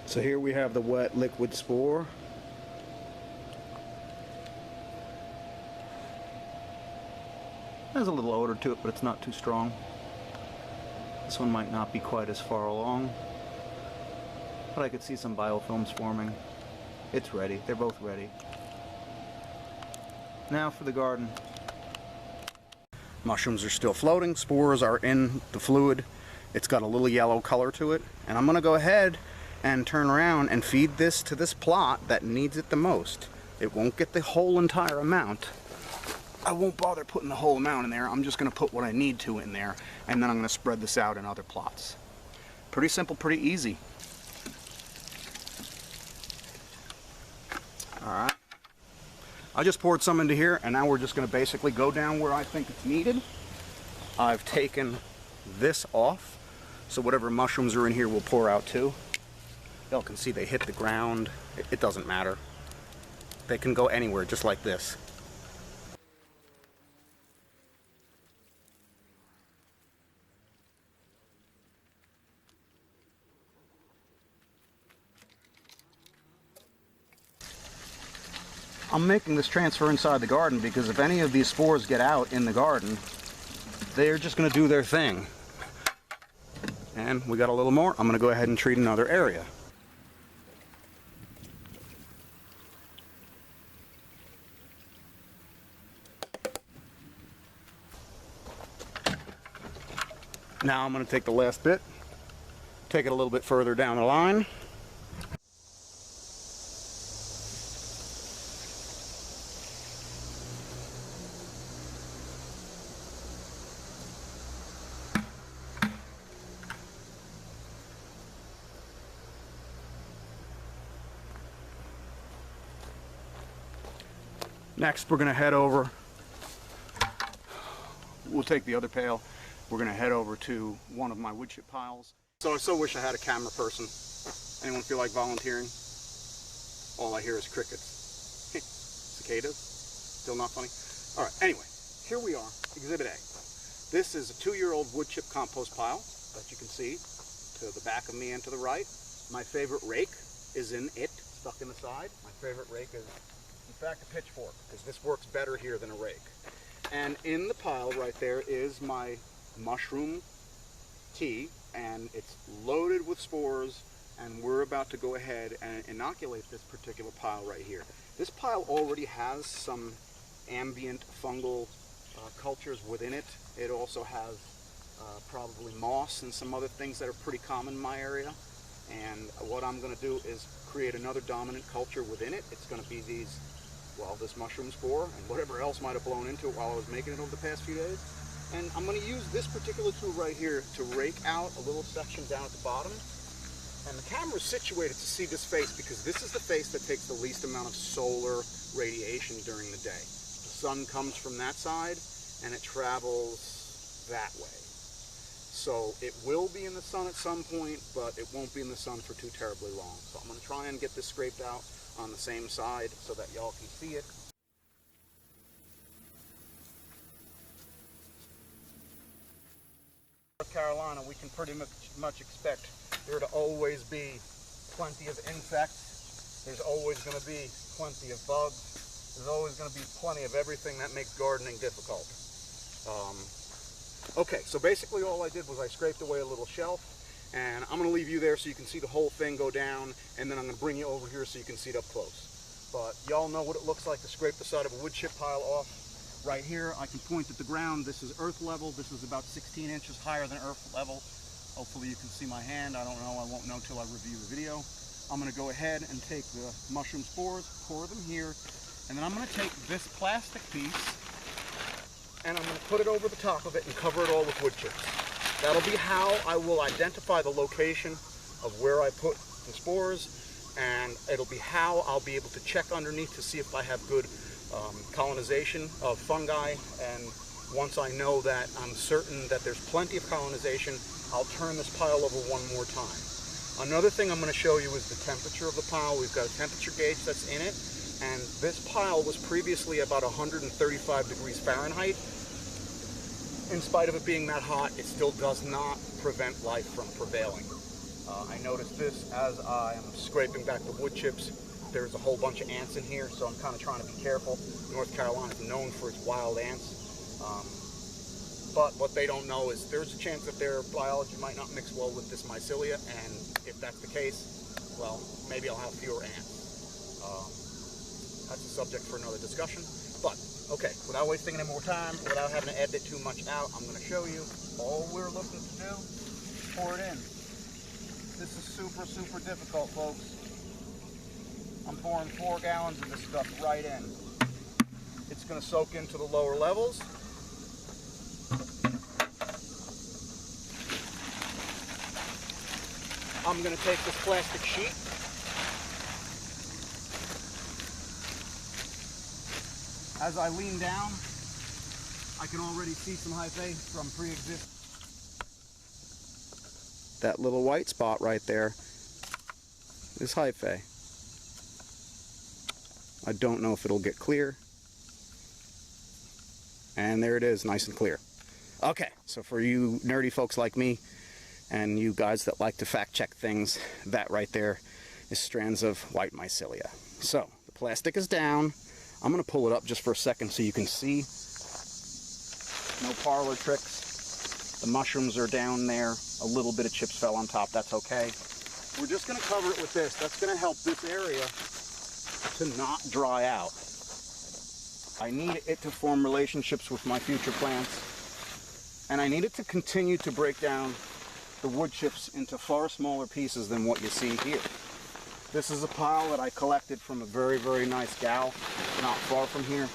So here we have the wet liquid spore. Has a little odor to it, but it's not too strong. This one might not be quite as far along, but I could see some biofilms forming. It's ready. They're both ready. Now for the garden. Mushrooms are still floating. Spores are in the fluid. It's got a little yellow color to it. And I'm going to go ahead and turn around and feed this to this plot that needs it the most. It won't get the whole entire amount. I won't bother putting the whole amount in there. I'm just going to put what I need to in there, and then I'm going to spread this out in other plots. Pretty simple, pretty easy. Alright. I just poured some into here, and now we're just going to basically go down where I think it's needed. I've taken this off, so whatever mushrooms are in here will pour out too. Y'all can see they hit the ground. It doesn't matter. They can go anywhere, just like this. I'm making this transfer inside the garden because if any of these spores get out in the garden, they're just going to do their thing. And we got a little more. I'm going to go ahead and treat another area. Now I'm going to take the last bit, take it a little bit further down the line. Next, we're going to head over, we'll take the other pail, we're going to head over to one of my wood chip piles. So I so wish I had a camera person. Anyone feel like volunteering? All I hear is crickets. Cicadas? Still not funny? Alright, anyway, here we are, Exhibit A. This is a 2-year-old wood chip compost pile that you can see to the back of me and to the right. My favorite rake is in it, stuck in the side. My favorite rake is, in fact, a pitchfork, because this works better here than a rake. And in the pile right there is my mushroom tea, and it's loaded with spores, and we're about to go ahead and inoculate this particular pile right here. This pile already has some ambient fungal cultures within it. It also has probably moss and some other things that are pretty common in my area. And what I'm going to do is create another dominant culture within it. It's going to be these, well, this mushroom spore and whatever else might have blown into it while I was making it over the past few days. And I'm going to use this particular tool right here to rake out a little section down at the bottom. And the camera is situated to see this face because this is the face that takes the least amount of solar radiation during the day. The sun comes from that side and it travels that way. So it will be in the sun at some point, but it won't be in the sun for too terribly long. So I'm going to try and get this scraped out on the same side so that y'all can see it. North Carolina, we can pretty much expect there to always be plenty of insects. There's always going to be plenty of bugs. There's always going to be plenty of everything that makes gardening difficult. Okay, so basically all I did was I scraped away a little shelf, and I'm going to leave you there so you can see the whole thing go down, and then I'm going to bring you over here so you can see it up close. But y'all know what it looks like to scrape the side of a wood chip pile off. Right here, I can point at the ground. This is earth level. This is about 16 inches higher than earth level. Hopefully you can see my hand. I don't know. I won't know until I review the video. I'm going to go ahead and take the mushroom spores, pour them here, and then I'm going to take this plastic piece and I'm going to put it over the top of it and cover it all with wood chips. That'll be how I will identify the location of where I put the spores, and it'll be how I'll be able to check underneath to see if I have good colonization of fungi. And once I know that I'm certain that there's plenty of colonization, I'll turn this pile over one more time. Another thing I'm going to show you is the temperature of the pile. We've got a temperature gauge that's in it, and this pile was previously about 135 degrees Fahrenheit. In spite of it being that hot, it still does not prevent life from prevailing. I noticed this as I am scraping back the wood chips. There's a whole bunch of ants in here, so I'm kind of trying to be careful. North Carolina is known for its wild ants. But what they don't know is there's a chance that their biology might not mix well with this mycelia, and if that's the case, well, maybe I'll have fewer ants. That's a subject for another discussion. But, okay, without wasting any more time, without having to edit too much out, I'm going to show you all we're looking to do. Pour it in. This is super, super difficult, folks. I'm pouring 4 gallons of this stuff right in. It's going to soak into the lower levels. I'm going to take this plastic sheet. As I lean down, I can already see some hyphae from pre-existing. That little white spot right there is hyphae. I don't know if it'll get clear. And there it is, nice and clear. Okay, so for you nerdy folks like me, and you guys that like to fact check things, that right there is strands of white mycelia. So, the plastic is down. I'm going to pull it up just for a second so you can see. No parlor tricks. The mushrooms are down there. A little bit of chips fell on top. That's okay. We're just going to cover it with this. That's going to help this area to not dry out. I need it to form relationships with my future plants. And I need it to continue to break down the wood chips into far smaller pieces than what you see here. This is a pile that I collected from a very, very nice gal not far from here.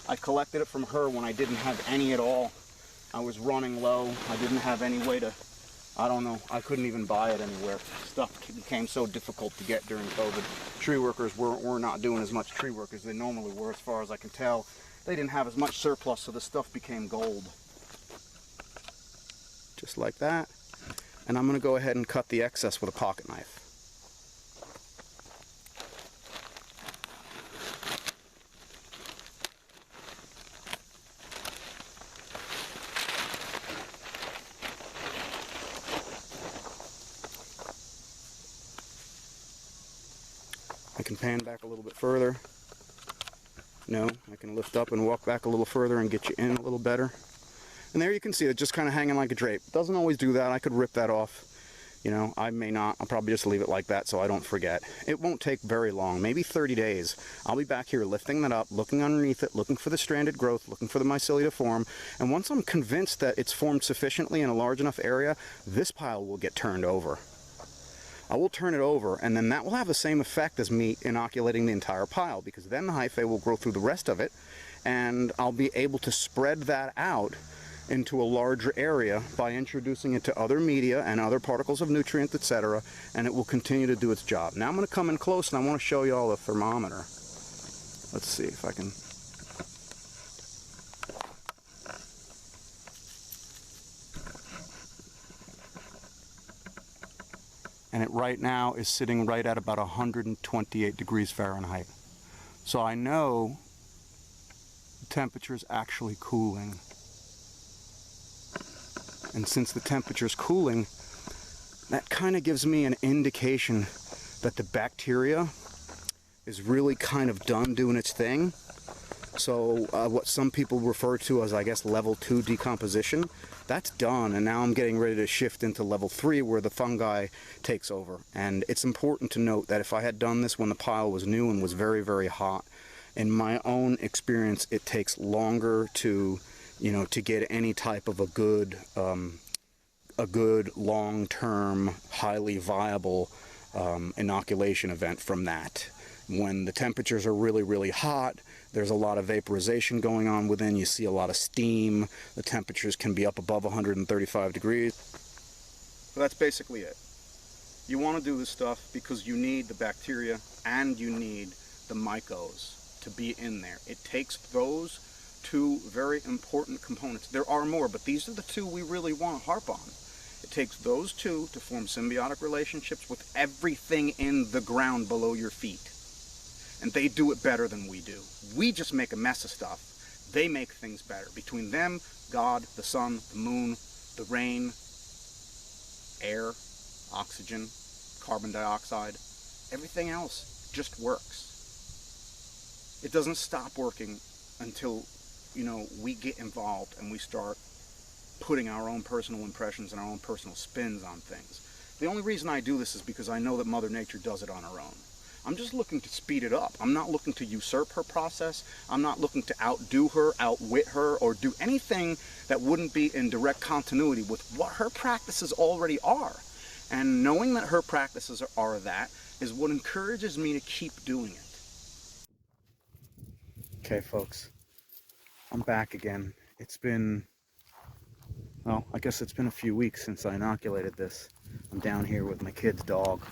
I collected it from her when I didn't have any at all. I was running low. I didn't have any way to, I don't know, I couldn't even buy it anywhere. Stuff became so difficult to get during COVID. Tree workers were not doing as much tree work as they normally were, as far as I can tell. They didn't have as much surplus, so the stuff became gold. Just like that. And I'm going to go ahead and cut the excess with a pocket knife. I can pan back a little bit further. No, I can lift up and walk back a little further and get you in a little better. And there you can see it just kind of hanging like a drape. It doesn't always do that. I could rip that off. You know, I may not. I'll probably just leave it like that so I don't forget. It won't take very long, maybe 30 days. I'll be back here lifting that up, looking underneath it, looking for the stranded growth, looking for the mycelia to form. And once I'm convinced that it's formed sufficiently in a large enough area, this pile will get turned over. I will turn it over, and then that will have the same effect as me inoculating the entire pile, because then the hyphae will grow through the rest of it, and I'll be able to spread that out into a larger area by introducing it to other media and other particles of nutrient, etc., and it will continue to do its job. Now I'm going to come in close, and I want to show you all the thermometer. Let's see if I can... And it right now is sitting right at about 128 degrees Fahrenheit. So I know the temperature is actually cooling. And since the temperature is cooling, that kind of gives me an indication that the bacteria is really kind of done doing its thing. So what some people refer to as, I guess, level 2 decomposition, that's done, and now I'm getting ready to shift into level 3 where the fungi takes over. And it's important to note that if I had done this when the pile was new and was very, very hot, in my own experience, it takes longer to, you know, to get any type of a good long-term, highly viable inoculation event from that. When the temperatures are really, really hot, there's a lot of vaporization going on within. You see a lot of steam. The temperatures can be up above 135 degrees. So that's basically it. You want to do this stuff because you need the bacteria and you need the mycos to be in there. It takes those two very important components. There are more, but these are the two we really want to harp on. It takes those two to form symbiotic relationships with everything in the ground below your feet. And they do it better than we do. We just make a mess of stuff. They make things better. Between them, God, the sun, the moon, the rain, air, oxygen, carbon dioxide. Everything else just works. It doesn't stop working until, you know, we get involved and we start putting our own personal impressions and our own personal spins on things. The only reason I do this is because I know that Mother Nature does it on her own. I'm just looking to speed it up. I'm not looking to usurp her process. I'm not looking to outdo her, outwit her, or do anything that wouldn't be in direct continuity with what her practices already are. And knowing that her practices are that is what encourages me to keep doing it. Okay, folks, I'm back again. It's been, well, I guess it's been a few weeks since I inoculated this. I'm down here with my kid's dog.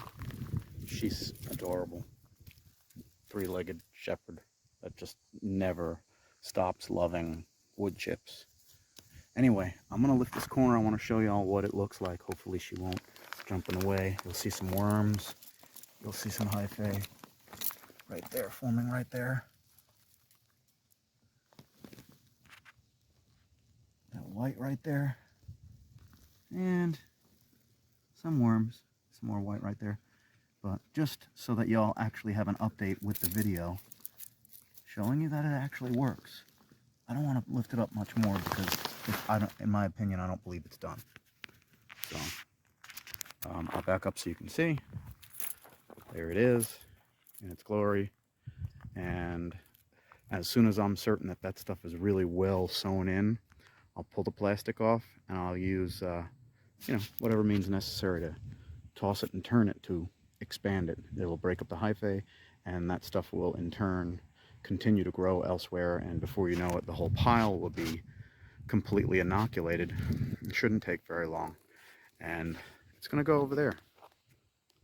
She's adorable. Three-legged shepherd that just never stops loving wood chips. Anyway, I'm gonna lift this corner. I want to show y'all what it looks like. Hopefully she won't jump in the way. You'll see some worms. You'll see some hyphae right there, forming right there. That white right there. And some worms. Some more white right there. But just so that y'all actually have an update with the video showing you that it actually works. I don't want to lift it up much more because in my opinion, I don't believe it's done. So I'll back up so you can see. There it is in its glory. And as soon as I'm certain that that stuff is really well sewn in, I'll pull the plastic off and I'll use you know, whatever means necessary to toss it and turn it to expand it. It will break up the hyphae, and that stuff will in turn continue to grow elsewhere, and before you know it, the whole pile will be completely inoculated. It shouldn't take very long, and it's going to go over there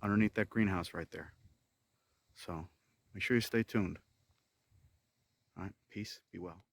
underneath that greenhouse right there. So make sure you stay tuned. All right, peace, be well.